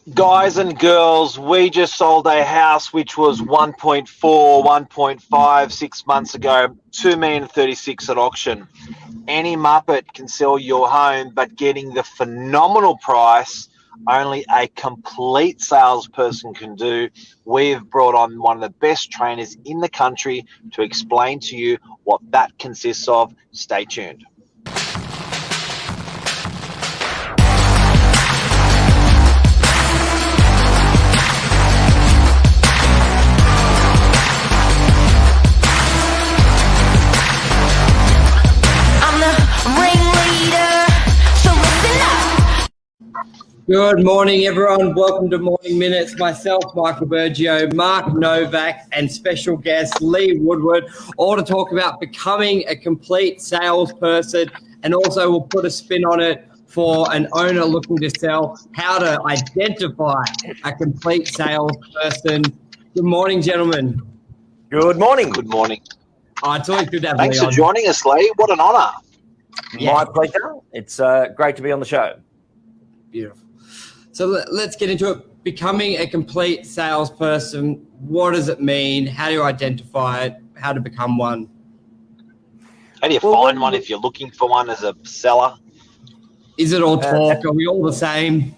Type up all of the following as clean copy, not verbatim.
Guys and girls, we just sold a house which was 1.4, 1.5 6 months ago, 2,036,000 at auction. Any Muppet can sell your home, but getting the phenomenal price only a complete salesperson can do. We've brought on one of the best trainers in the country to explain to you what that consists of. Stay tuned. Good morning, everyone. Welcome to Morning Minutes. Myself, Michael Bergio, Mark Novak, and special guest Lee Woodward, all to talk about becoming a complete salesperson, and also we'll put a spin on it for an owner looking to sell, how to identify a complete salesperson. Good morning, gentlemen. Good morning. Good morning. Oh, it's always good to have Thanks Lee for joining us, Lee. What an honour. My pleasure. It's great to be on the show. Beautiful. So let's get into it. Becoming a complete salesperson, what does it mean? How do you identify it? How to become one? How do you find one if you're looking for one as a seller? Is it all talk? Are we all the same?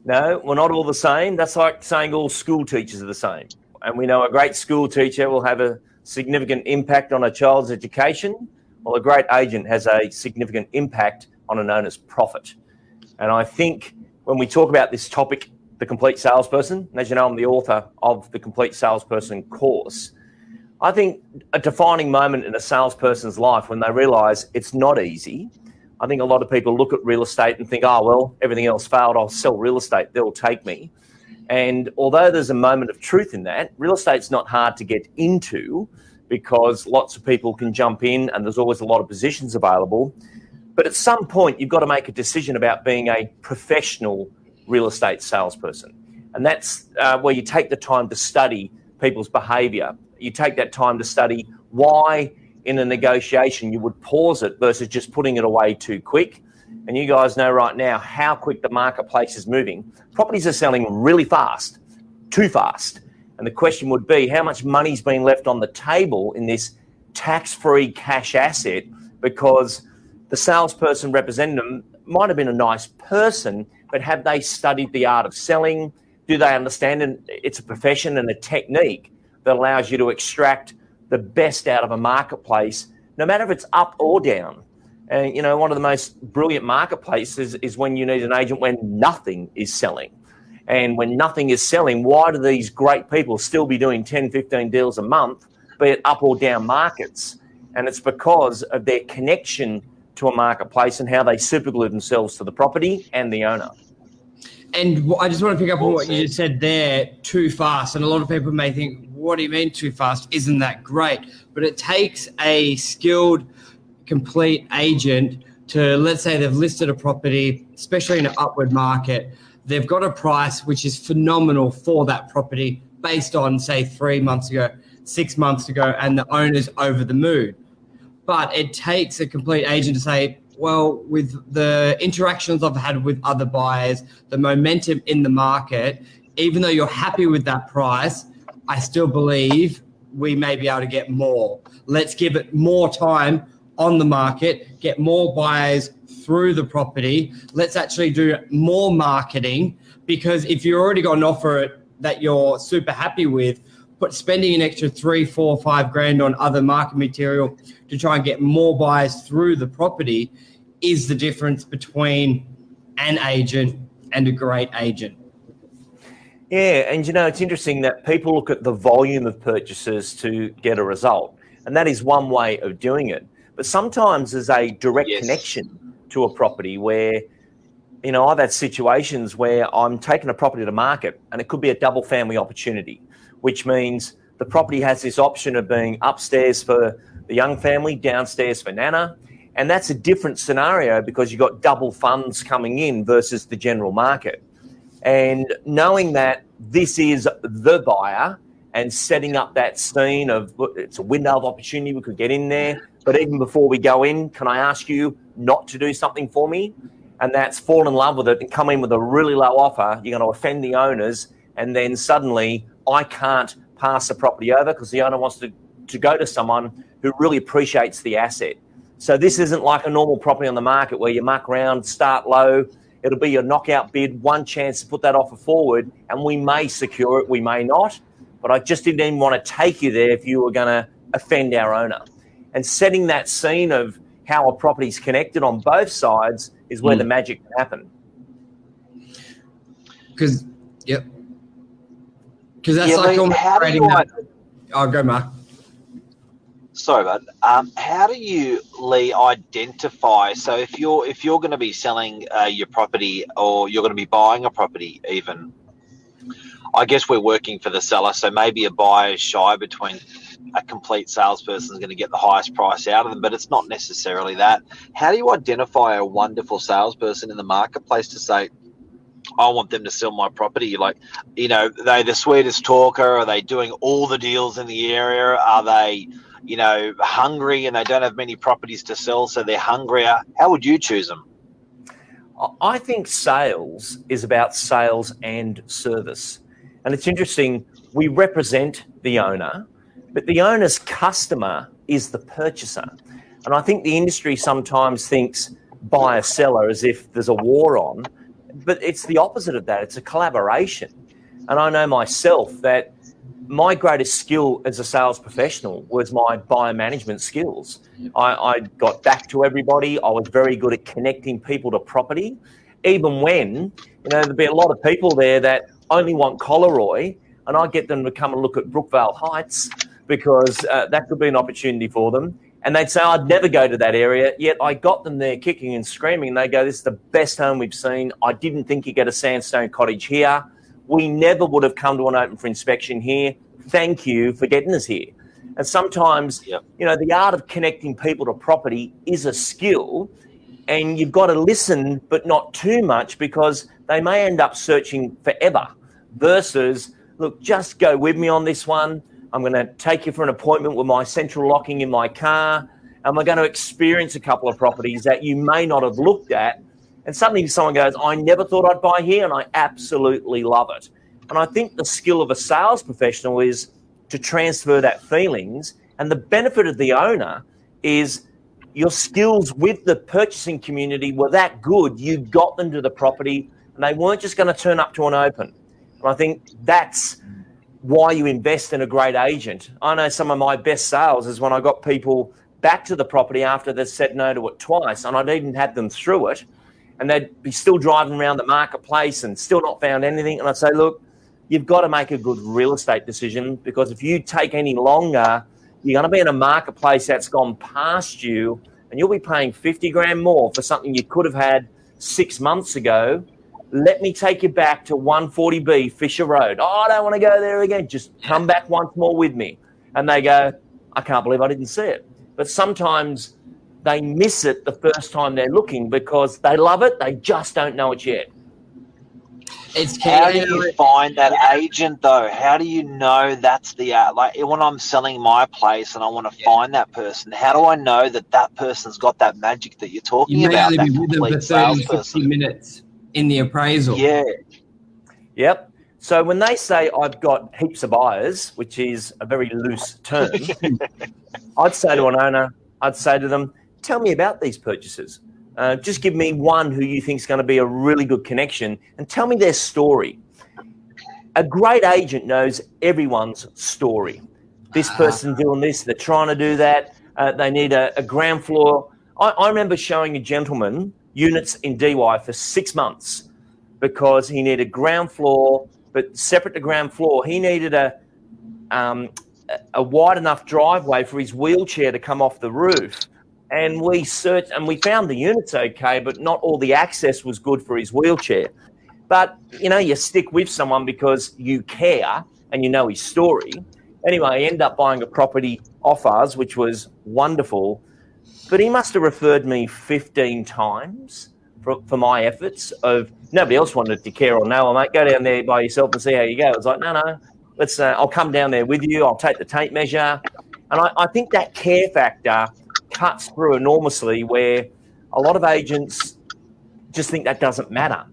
No, we're not all the same. That's like saying all school teachers are the same. And we know a great school teacher will have a significant impact on a child's education, while a great agent has a significant impact on an owner's profit. And I think when we talk about this topic, the complete salesperson, and as you know, I'm the author of the Complete Salesperson course, I think a defining moment in a salesperson's life when they realise it's not easy. I think a lot of people look at real estate and think, oh, well, everything else failed, I'll sell real estate, they'll take me. And although there's a moment of truth in that, real estate's not hard to get into because lots of people can jump in and there's always a lot of positions available. But at some point, you've got to make a decision about being a professional real estate salesperson. And that's where you take the time to study people's behaviour. You take that time to study why in a negotiation you would pause it versus just putting it away too quick. And you guys know right now how quick the marketplace is moving. Properties are selling really fast, too fast. And the question would be, how much money's been left on the table in this tax-free cash asset because the salesperson representing them might have been a nice person, but have they studied the art of selling? Do they understand it? It's a profession and a technique that allows you to extract the best out of a marketplace, no matter if it's up or down. And, you know, one of the most brilliant marketplaces is when you need an agent when nothing is selling. And when nothing is selling, why do these great people still be doing 10, 15 deals a month, be it up or down markets? And it's because of their connection to a marketplace and how they superglue themselves to the property and the owner. And I just want to pick up on what you just said there, too fast. And a lot of people may think, what do you mean too fast? Isn't that great? But it takes a skilled, complete agent to, let's say they've listed a property, especially in an upward market. They've got a price which is phenomenal for that property based on, say, 3 months ago, 6 months ago, and the owner's over the moon. But it takes a complete agent to say, well, with the interactions I've had with other buyers, the momentum in the market, even though you're happy with that price, I still believe we may be able to get more. Let's give it more time on the market, get more buyers through the property. Let's actually do more marketing, because if you've already got an offer that you're super happy with, but spending an extra 3, 4, 5 grand on other market material to try and get more buyers through the property is the difference between an agent and a great agent. Yeah, and you know, it's interesting that people look at the volume of purchases to get a result, and that is one way of doing it. But sometimes there's a direct connection to a property where, you know, I've had situations where I'm taking a property to market and it could be a double family opportunity, which means the property has this option of being upstairs for the young family, downstairs for Nana. And that's a different scenario because you've got double funds coming in versus the general market. And knowing that this is the buyer and setting up that scene of, look, it's a window of opportunity, we could get in there. But even before we go in, can I ask you not to do something for me? and that's fall in love with it and come in with a really low offer, you're going to offend the owners, and then suddenly I can't pass the property over because the owner wants to go to someone who really appreciates the asset. So this isn't like a normal property on the market where you muck around, start low. It'll be your knockout bid, one chance to put that offer forward, and we may secure it, we may not. But I just didn't even want to take you there if you were going to offend our owner. And setting that scene of how a property's connected on both sides is where the magic can happen. Because that's like almost creating that. I'll go, Mark. Sorry, bud. How do you, Lee, identify? So if you're going to be selling your property, or you're going to be buying a property, even, I guess we're working for the seller. So maybe a buyer is shy between a complete salesperson is going to get the highest price out of them, but it's not necessarily that. How do you identify a wonderful salesperson in the marketplace to say, I want them to sell my property? Like, are they the sweetest talker? Are they doing all the deals in the area? Are they, hungry and they don't have many properties to sell, so they're hungrier? How would you choose them? I think sales is about sales and service. And it's interesting, we represent the owner, but the owner's customer is the purchaser. And I think the industry sometimes thinks buyer-seller as if there's a war on, but it's the opposite of that. It's a collaboration. And I know myself that my greatest skill as a sales professional was my buyer management skills. I got back to everybody. I was very good at connecting people to property, even when, there'd be a lot of people there that only want Collaroy, and I get them to come and look at Brookvale Heights because that could be an opportunity for them. And they'd say, I'd never go to that area, yet I got them there kicking and screaming. And they go, this is the best home we've seen. I didn't think you'd get a sandstone cottage here. We never would have come to an open for inspection here. Thank you for getting us here. And sometimes, the art of connecting people to property is a skill, and you've got to listen, but not too much, because they may end up searching forever versus, look, just go with me on this one. I'm going to take you for an appointment with my central locking in my car, and we're going to experience a couple of properties that you may not have looked at. And suddenly someone goes, I never thought I'd buy here, and I absolutely love it. And I think the skill of a sales professional is to transfer that feelings. And the benefit of the owner is your skills with the purchasing community were that good, you got them to the property, and they weren't just going to turn up to an open. And I think that's why you invest in a great agent. I know some of my best sales is when I got people back to the property after they'd said no to it twice, and I'd even had them through it, and they'd be still driving around the marketplace and still not found anything. And I'd say, look, you've got to make a good real estate decision, because if you take any longer, you're going to be in a marketplace that's gone past you, and you'll be paying 50 grand more for something you could have had 6 months ago. Let me take you back to 140B Fisher Road. Oh, I don't want to go there again. Just come back once more with me. And they go, I can't believe I didn't see it. But sometimes they miss it the first time they're looking because they love it. They just don't know it yet. How do you find that agent, though? How do you know that's the like when I'm selling my place and I want to find that person? How do I know that that person's got that magic that you're talking about? You may only be with them for 30 to 50 minutes in the appraisal. Yeah. Yep. So when they say I've got heaps of buyers, which is a very loose term, I'd say to an owner, I'd say to them, tell me about these purchasers. Just give me one who you think is going to be a really good connection and tell me their story. A great agent knows everyone's story. This person doing this, they're trying to do that. They need a ground floor. I remember showing a gentleman units in DY for 6 months because he needed ground floor, but separate to ground floor, he needed a wide enough driveway for his wheelchair to come off the roof. And we searched and we found the units okay, but not all the access was good for his wheelchair. But, you stick with someone because you care and you know his story. Anyway, I ended up buying a property off us, which was wonderful. But he must have referred me 15 times for my efforts of nobody else wanted to care or no, mate, go down there by yourself and see how you go. It's like, no, let's. I'll come down there with you. I'll take the tape measure. And I think that care factor cuts through enormously where a lot of agents just think that doesn't matter.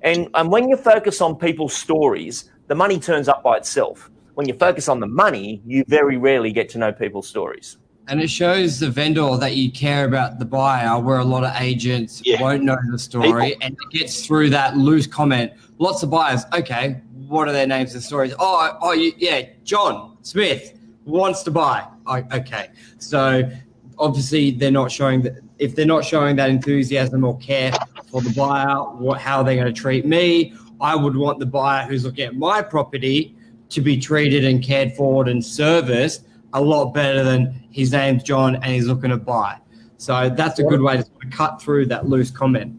And when you focus on people's stories, the money turns up by itself. When you focus on the money, you very rarely get to know people's stories. And it shows the vendor that you care about the buyer, where a lot of agents won't know the story. And it gets through that loose comment. Lots of buyers, okay, what are their names and stories? John Smith wants to buy. Oh, okay. So obviously they're not showing that. If they're not showing that enthusiasm or care for the buyer, how they're going to treat me, I would want the buyer who's looking at my property to be treated and cared for and serviced a lot better than his name's John and he's looking to buy. So that's a good way to sort of cut through that loose comment.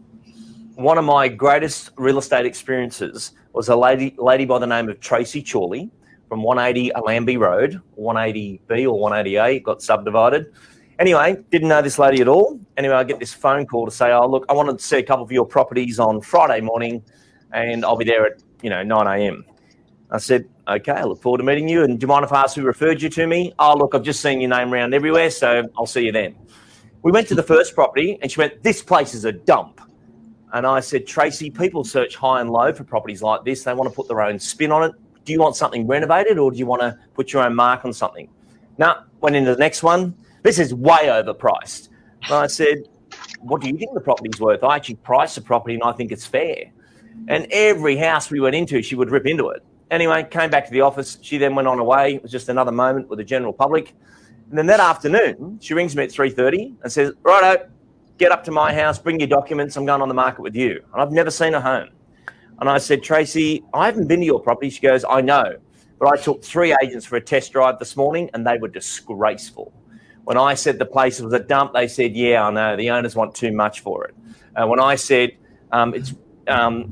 One of my greatest real estate experiences was a lady by the name of Tracy Chorley from 180 Allambie Road, 180B or 180A, got subdivided. Anyway, didn't know this lady at all. Anyway, I get this phone call to say, oh, look, I wanted to see a couple of your properties on Friday morning and I'll be there at, 9 a.m. I said, okay, I look forward to meeting you. And do you mind if I ask who referred you to me? Oh, look, I've just seen your name around everywhere, so I'll see you then. We went to the first property and she went, this place is a dump. And I said, Tracy, people search high and low for properties like this. They want to put their own spin on it. Do you want something renovated or do you want to put your own mark on something? No, went into the next one. This is way overpriced. And I said, what do you think the property's worth? I actually priced the property and I think it's fair. And every house we went into, she would rip into it. Anyway, came back to the office. She then went on her way. It was just another moment with the general public. And then that afternoon, she rings me at 3:30 and says, righto, get up to my house, bring your documents. I'm going on the market with you. And I've never seen her home. And I said, Tracy, I haven't been to your property. She goes, I know. But I took 3 agents for a test drive this morning and they were disgraceful. When I said the place was a dump, they said, yeah, I know. The owners want too much for it. When I said it's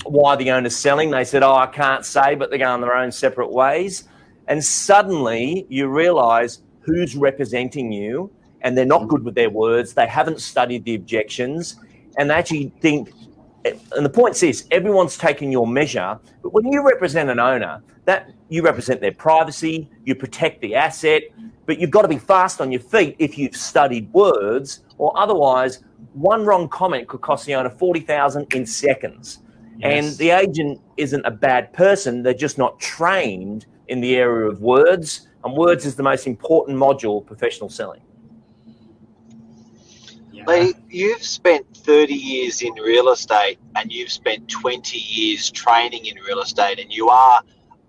why the owner's selling, they said, oh, I can't say, but they're going their own separate ways. And suddenly you realise who's representing you and they're not good with their words. They haven't studied the objections and they actually think, and the point's this, everyone's taking your measure, but when you represent an owner, that you represent their privacy, you protect the asset, but you've got to be fast on your feet if you've studied words, or otherwise one wrong comment could cost the owner $40,000 in seconds. Yes. And the agent isn't a bad person, they're just not trained in the area of words, and words is the most important module of professional selling. Lee, you've spent 30 years in real estate and you've spent 20 years training in real estate, and you are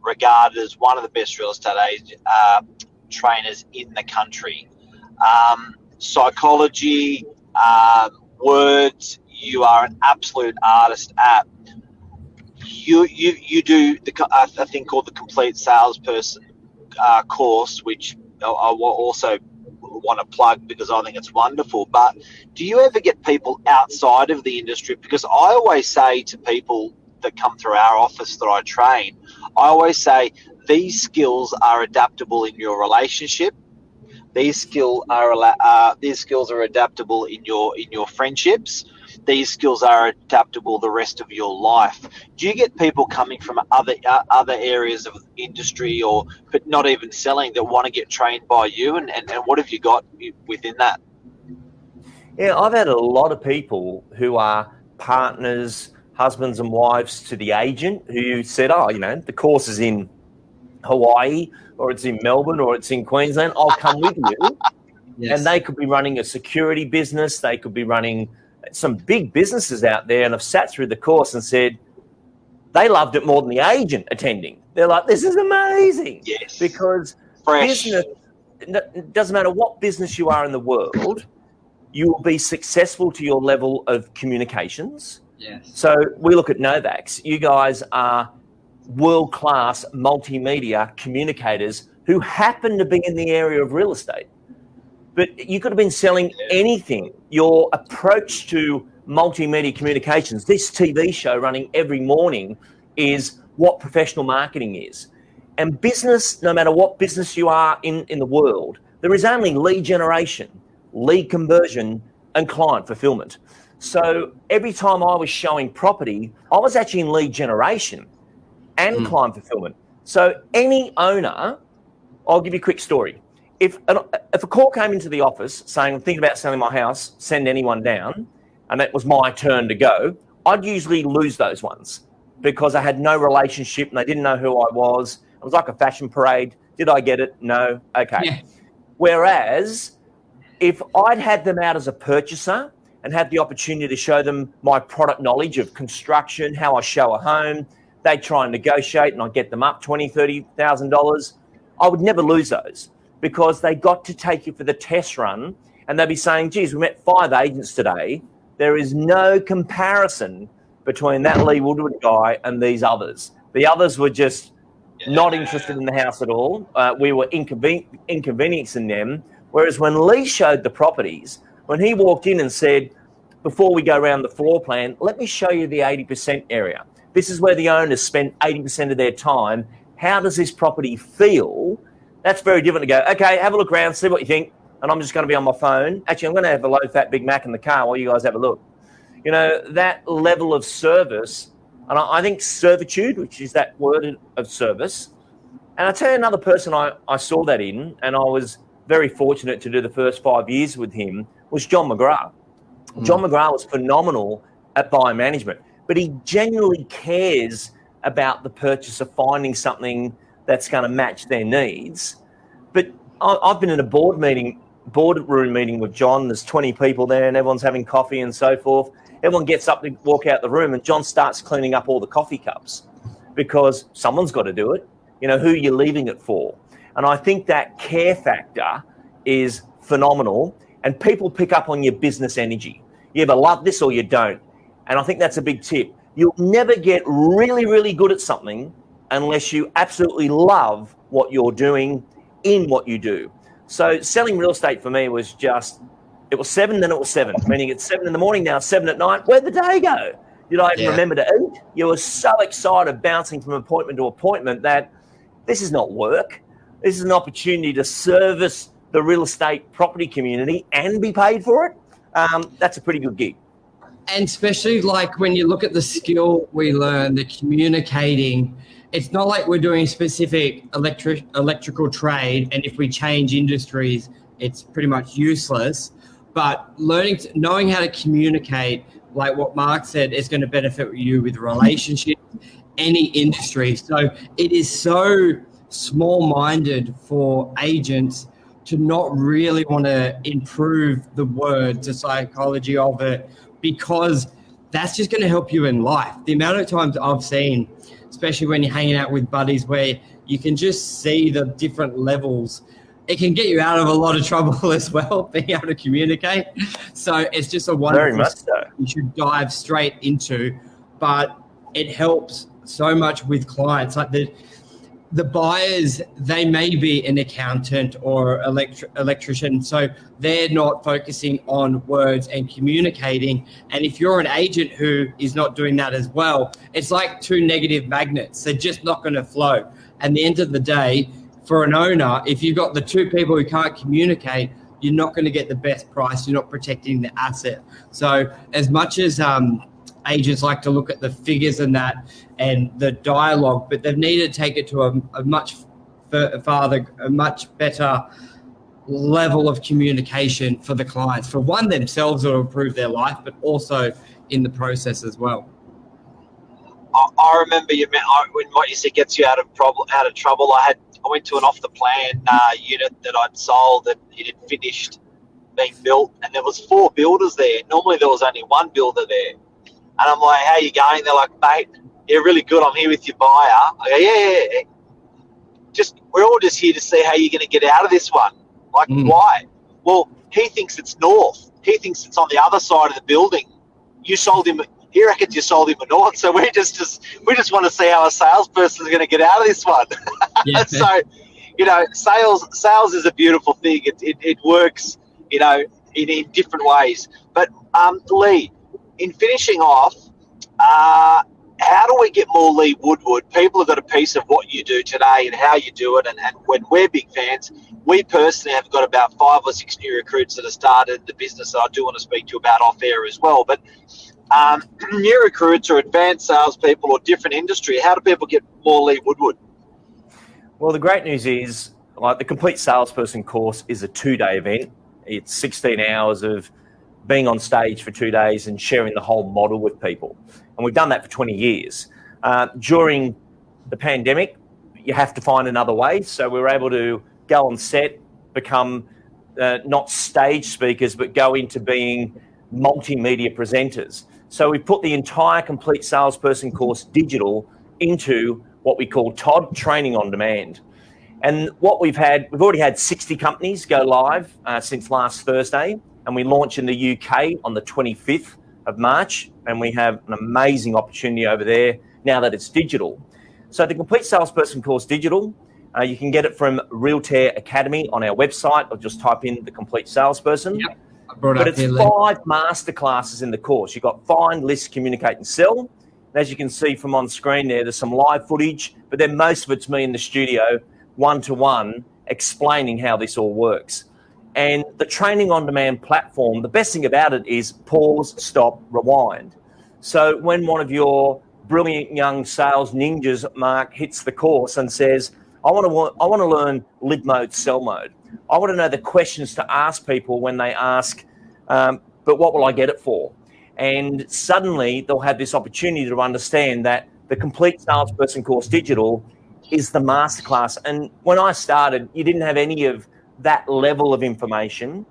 regarded as one of the best real estate trainers in the country. Psychology, words, you are an absolute artist at. You do a thing called the Complete Salesperson course, which I will also want to plug because I think it's wonderful. But do you ever get people outside of the industry? Because I always say to people that come through our office that I train, I always say these skills are adaptable in your relationship. These skills are adaptable in your friendships. These skills are adaptable the rest of your life. Do you get people coming from other areas of industry but not even selling that want to get trained by you? And what have you got within that? Yeah, I've had a lot of people who are partners, husbands and wives to the agent who said, oh, the course is in Hawaii or it's in Melbourne or it's in Queensland. I'll come with you. Yes. And they could be running a security business. They could be running some big businesses out there, and I've sat through the course and said they loved it more than the agent attending. They're like, this is amazing. Yes. Because business, it doesn't matter what business you are in the world, you will be successful to your level of communications. Yes. So we look at Novax. You guys are world-class multimedia communicators who happen to be in the area of real estate. But you could have been selling anything. Your approach to multimedia communications, this TV show running every morning, is what professional marketing is. And business, no matter what business you are in the world, there is only lead generation, lead conversion, and client fulfillment. So every time I was showing property, I was actually in lead generation and client fulfillment. So any owner, I'll give you a quick story. If a call came into the office saying, I'm thinking about selling my house, send anyone down, and it was my turn to go, I'd usually lose those ones because I had no relationship and they didn't know who I was. It was like a fashion parade. Did I get it? No. Okay. Yeah. Whereas if I'd had them out as a purchaser and had the opportunity to show them my product knowledge of construction, how I show a home, they'd try and negotiate and I'd get them up $20,000, $30,000. I would never lose those because they got to take you for the test run and they'd be saying, geez, we met 5 agents today. There is no comparison between that Lee Woodward guy and these others. The others were just not interested in the house at all. We were inconveniencing them. Whereas when Lee showed the properties, when he walked in and said, before we go around the floor plan, let me show you the 80% area. This is where the owners spend 80% of their time. How does this property feel? That's very different to go, okay, have a look around, see what you think. And I'm just going to be on my phone. Actually, I'm going to have a low-fat Big Mac in the car while you guys have a look. You know, that level of service, and I think servitude, which is that word of service. And I'll tell you another person I saw that in, and I was very fortunate to do the first 5 years with him, was John McGrath. John McGrath was phenomenal at buyer management, but he genuinely cares about the purchaser finding something that's going to match their needs. But I've been in a boardroom meeting with John. There's 20 people there and everyone's having coffee and so forth. Everyone gets up to walk out the room and John starts cleaning up all the coffee cups because someone's got to do it. You know, who are you leaving it for? And I think that care factor is phenomenal and people pick up on your business energy. You either love this or you don't. And I think that's a big tip. You'll never get really, really good at something unless you absolutely love what you're doing in what you do. So selling real estate for me was just, it was 7, then it was 7. Meaning it's 7 in the morning, now 7 at night. Where'd the day go? Did I even remember to eat? You were so excited bouncing from appointment to appointment that this is not work. This is an opportunity to service the real estate property community and be paid for it. That's a pretty good gig. And especially like when you look at the skill we learn, the communicating, it's not like we're doing specific electrical trade. And if we change industries, it's pretty much useless. But knowing how to communicate, like what Mark said, is going to benefit you with relationships, any industry. So it is so small-minded for agents to not really want to improve the words, the psychology of it, because that's just going to help you in life. The amount of times I've seen, especially when you're hanging out with buddies, where you can just see the different levels, it can get you out of a lot of trouble as well, being able to communicate. So it's just a wonderful skill you should dive straight into, but it helps so much with clients. Like the buyers, they may be an accountant or electrician, so they're not focusing on words and communicating. And if you're an agent who is not doing that as well, it's like 2 negative magnets. They're just not going to flow. And the end of the day, for an owner, if you've got the 2 people who can't communicate, you're not going to get the best price. You're not protecting the asset. So as much as agents like to look at the figures and that and the dialogue, but they've needed to take it to a much farther, a much better level of communication for the clients, for one, themselves, to improve their life, but also in the process as well. I remember when what you said gets you out of trouble. I went to an off the plan unit that I'd sold that it had finished being built, and there was 4 builders there. Normally there was only 1 builder there. And I'm like, how you going? They're like, mate, you're really good. I'm here with your buyer. I go, yeah. We're all just here to see how you're going to get out of this one. Like, why? Well, he thinks it's north. He thinks it's on the other side of the building. You sold him. He reckons you sold him a north. So we just want to see how a salesperson is going to get out of this one. Yeah. So, you know, sales is a beautiful thing. It works, you know, in different ways. But Lee, in finishing off, how do we get more Lee Woodward? People have got a piece of what you do today and how you do it. And when we're big fans, we personally have got about 5 or 6 new recruits that have started the business that I do want to speak to you about off air as well. But new recruits or advanced salespeople or different industry, how do people get more Lee Woodward? Well, the great news is, like, the Complete Salesperson course is a 2-day event. It's 16 hours of being on stage for 2 days and sharing the whole model with people. And we've done that for 20 years. During the pandemic, you have to find another way. So we were able to go on set, become not stage speakers, but go into being multimedia presenters. So we put the entire Complete Salesperson course digital into what we call TOD, Training on Demand. And what we've already had 60 companies go live since last Thursday, and we launch in the UK on the 25th of March, and we have an amazing opportunity over there now that it's digital. So the Complete Salesperson course digital, you can get it from Realtor Academy on our website, or just type in the Complete Salesperson. Yep. I brought But up it's here, 5 masterclasses in the course. You've got Find, List, Communicate and Sell. And as you can see from on screen there's some live footage, but then most of it's me in the studio, one-to-one, explaining how this all works. And the Training on Demand platform, the best thing about it is pause, stop, rewind. So when one of your brilliant young sales ninjas, Mark, hits the course and says, I want to learn live mode, sell mode. I want to know the questions to ask people when they ask, but what will I get it for? And suddenly they'll have this opportunity to understand that the Complete Salesperson course digital is the masterclass. And when I started, you didn't have any of that level of information.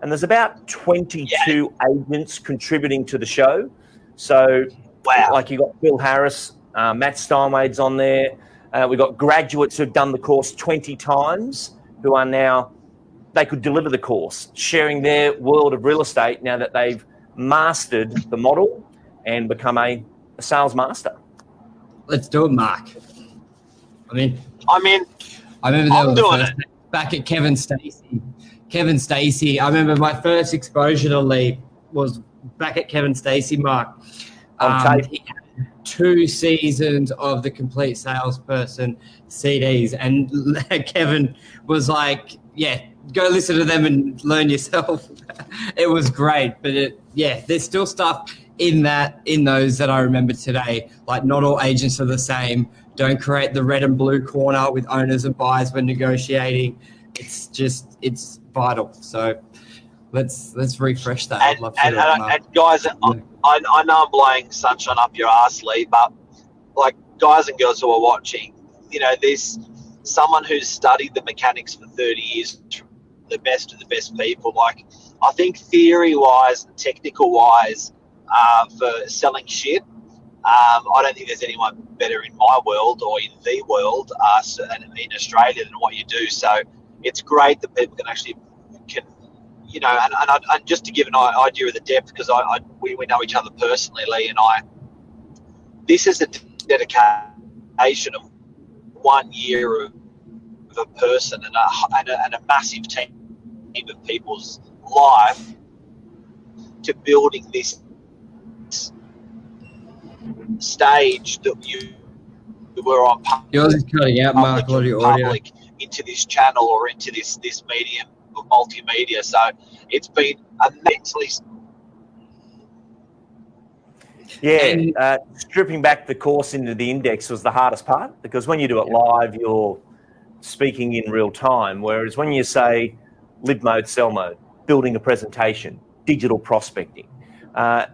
And there's about 22 agents contributing to the show. So like you got Phil Harris, Matt Steinwade's on there. We've got graduates who've done the course 20 times who are now, they could deliver the course, sharing their world of real estate now that they've mastered the model and become a sales master. Let's do it, Mark. I mean, I remember I'm doing it. Back at Kevin Stacey. I remember my first exposure to Lee was back at Kevin Stacey, Mark. On tape. He had 2 seasons of the Complete Salesperson CDs, and Kevin was like, yeah, go listen to them and learn yourself. It was great, but there's still stuff in those that I remember today. Like, not all agents are the same. Don't create the red and blue corner with owners and buyers when negotiating. It's vital. So let's refresh that. I'd love to do it, Mark. And guys, I know I'm blowing sunshine up your ass, Lee, but like, guys and girls who are watching, there's someone who's studied the mechanics for 30 years, the best of the best people. Like, I think theory-wise and technical-wise, for selling shit, I don't think there's anyone better in my world or in the world, in Australia, than what you do. So it's great that people can actually and just to give an idea of the depth, because we know each other personally, Lee and I. This is a dedication of 1 year of a person and a massive team of people's life to building this stage that you were on. Yours is cutting out, Mark. Audio. Into this channel or into this medium of multimedia. So it's been immensely. Stripping back the course into the index was the hardest part, because when you do it live, you're speaking in real time. Whereas when you say live mode, sell mode, building a presentation, digital prospecting,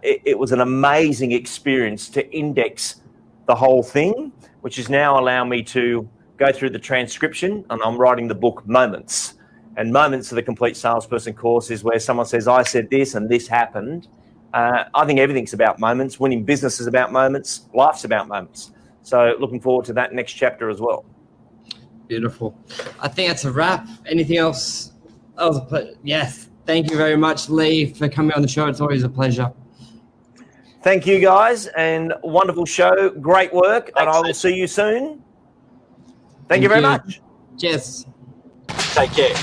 it was an amazing experience to index the whole thing, which is now allowing me to go through the transcription, and I'm writing the book Moments. And Moments of the Complete Salesperson course is where someone says, I said this and this happened. I think everything's about moments. Winning business is about moments. Life's about moments. So looking forward to that next chapter as well. Beautiful. I think that's a wrap. Anything else? That was a pleasure. Yes. Thank you very much, Lee, for coming on the show. It's always a pleasure. Thank you, guys, and wonderful show. Great work. Thanks, and I will see you soon. Thank you very much. Cheers. Take care.